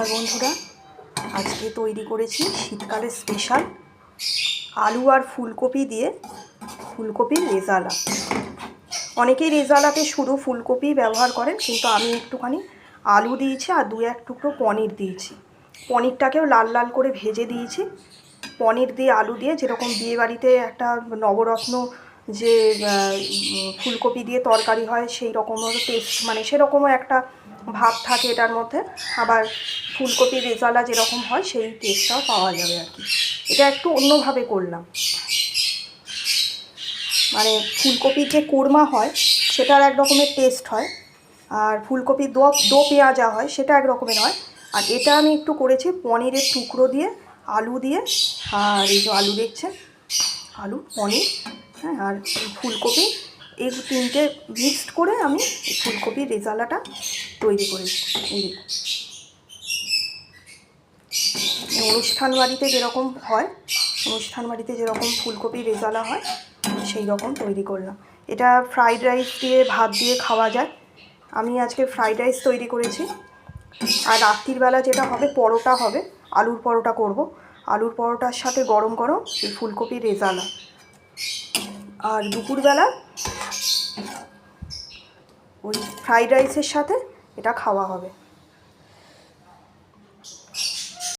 নমস্কার বন্ধুরা, আজকে তৈরি করেছি শীতকালের স্পেশাল আলু আর ফুলকপি দিয়ে ফুলকপির রেজালা। অনেকেই রেজালাতে শুধু ফুলকপি ব্যবহার করেন, কিন্তু আমি একটুখানি আলু দিয়েছি আর দু এক টুকরো পনির দিয়েছি। পনিরটাকেও লাল লাল করে ভেজে দিয়েছি। পনির দিয়ে আলু দিয়ে যেরকম বিয়েবাড়িতে একটা নবরত্ন যে ফুলকপি দিয়ে তরকারি হয় সেই রকমও টেস্ট, মানে সেরকমও একটা ভাব থাকে এটার মধ্যে। আবার ফুলকপির রেজালা যেরকম হয় সেই টেস্টটাও পাওয়া যাবে আর কি। এটা একটু অন্যভাবে করলাম, মানে ফুলকপির যে কোরমা হয় সেটার এক রকমের টেস্ট হয়, আর ফুলকপির দো পেঁয়াজা হয় সেটা এক রকমের হয়। আর এটা আমি একটু করেছি পনিরের টুকরো দিয়ে, আলু দিয়ে, আর এই যে আলু দেখছেন, আলু, পনির, হ্যাঁ, আর ফুলকপি, এই তিনটে মিক্সড করে আমি ফুলকপির রেজালাটা তৈরি করেছি। এই অনুষ্ঠান বাড়িতে যেরকম হয়, অনুষ্ঠান বাড়িতে যেরকম ফুলকপির রেজালা হয় সেই রকম তৈরি করলাম। এটা ফ্রাইড রাইস দিয়ে, ভাত দিয়ে খাওয়া যায়। আমি আজকে ফ্রাইড রাইস তৈরি করেছি। আর রাত্রিবেলা যেটা হবে, পরোটা হবে, আলুর পরোটা করব। আলুর পরোটার সাথে গরম গরম এই ফুলকপির রেজালা। আর দুপুরবেলা ওই ফ্রাইড রাইসের সাথে এটা খাওয়া হবে।